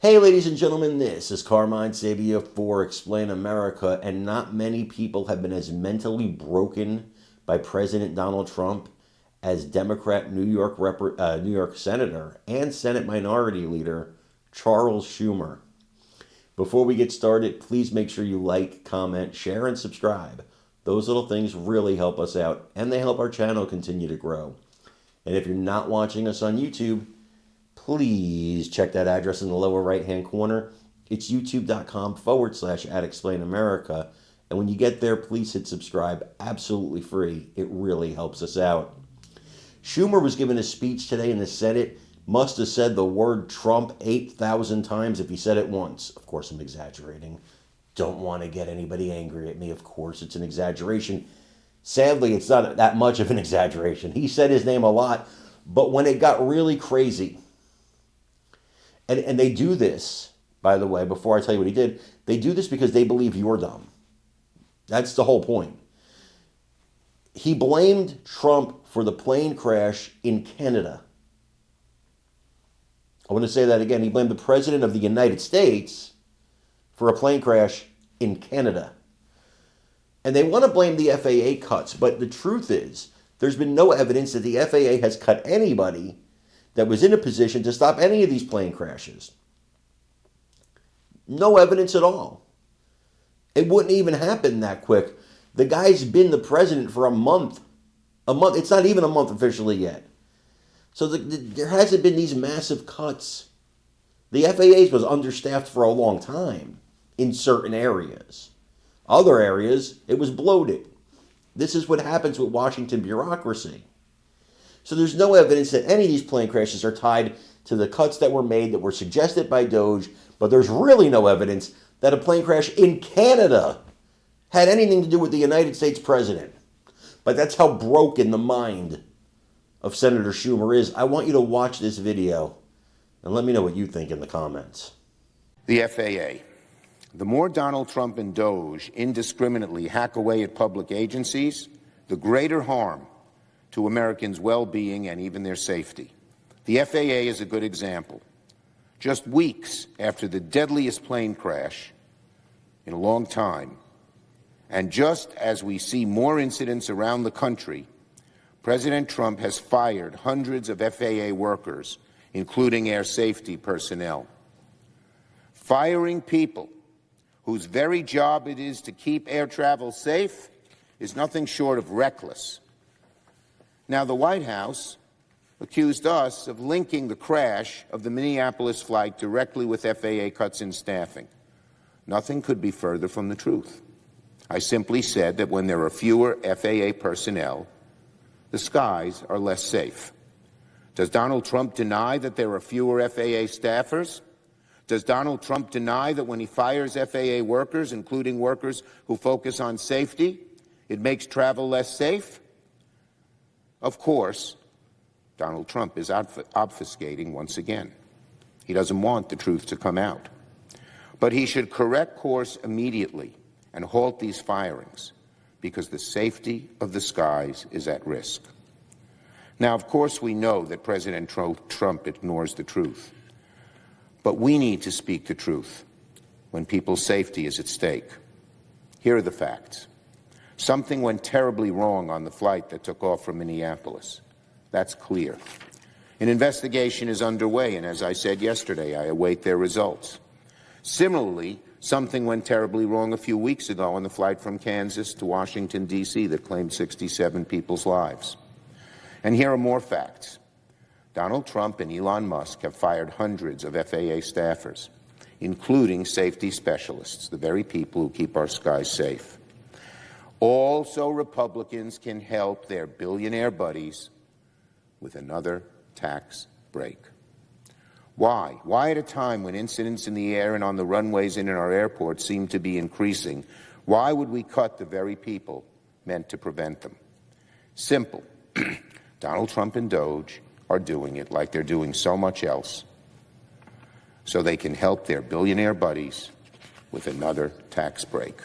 Hey, ladies and gentlemen, this is Carmine Sabia for Explain America, and not many people have been as mentally broken by President Donald Trump as Democrat New York Senator and Senate Minority Leader Charles Schumer. Before we get started, please make sure you like, comment, share, and subscribe. Those little things really help us out, and they help our channel continue to grow. And if you're not watching us on YouTube, please check that address in the lower right-hand corner. It's youtube.com/@explainamerica. And when you get there, please hit subscribe. Absolutely free. It really helps us out. Schumer was giving a speech today in the Senate. Must have said the word Trump 8,000 times if he said it once. Of course, I'm exaggerating. Don't want to get anybody angry at me. Of course, it's an exaggeration. Sadly, it's not that much of an exaggeration. He said his name a lot, but when it got really crazy, and they do this, by the way, before I tell you what he did, they do this because they believe you're dumb. That's the whole point. He blamed Trump for the plane crash in Canada. I want to say that again. He blamed the President of the United States for a plane crash in Canada. And they want to blame the FAA cuts, but the truth is, there's been no evidence that the FAA has cut anybody that was in a position to stop any of these plane crashes. No evidence at all. It wouldn't even happen that quick. The guy's been the president for a month. It's not even a month officially yet. So there hasn't been these massive cuts. The FAA was understaffed for a long time in certain areas. Other areas, it was bloated. This is what happens with Washington bureaucracy. So there's no evidence that any of these plane crashes are tied to the cuts that were made that were suggested by Doge, but there's really no evidence that a plane crash in Canada had anything to do with the United States president. But that's how broken the mind of Senator Schumer is. I want you to watch this video and let me know what you think in the comments. The FAA. The more Donald Trump and Doge indiscriminately hack away at public agencies, the greater harm to Americans' well-being and even their safety. The FAA is a good example. Just weeks after the deadliest plane crash in a long time, and just as we see more incidents around the country, President Trump has fired hundreds of FAA workers, including air safety personnel. Firing people whose very job it is to keep air travel safe is nothing short of reckless. Now, the White House accused us of linking the crash of the Minneapolis flight directly with FAA cuts in staffing. Nothing could be further from the truth. I simply said that when there are fewer FAA personnel, the skies are less safe. Does Donald Trump deny that there are fewer FAA staffers? Does Donald Trump deny that when he fires FAA workers, including workers who focus on safety, it makes travel less safe? Of course, Donald Trump is obfuscating once again. He doesn't want the truth to come out. But he should correct course immediately and halt these firings because the safety of the skies is at risk. Now, of course, we know that President Trump ignores the truth. But we need to speak the truth when people's safety is at stake. Here are the facts. Something went terribly wrong on the flight that took off from Minneapolis. That's clear. An investigation is underway, and as I said yesterday, I await their results. Similarly, something went terribly wrong a few weeks ago on the flight from Kansas to Washington, D.C. that claimed 67 people's lives. And here are more facts. Donald Trump and Elon Musk have fired hundreds of FAA staffers, including safety specialists, the very people who keep our skies safe. All so Republicans can help their billionaire buddies with another tax break. Why? Why at a time when incidents in the air and on the runways and in our airports seem to be increasing, why would we cut the very people meant to prevent them? Simple. Donald Trump and Doge are doing it like they're doing so much else, so they can help their billionaire buddies with another tax break.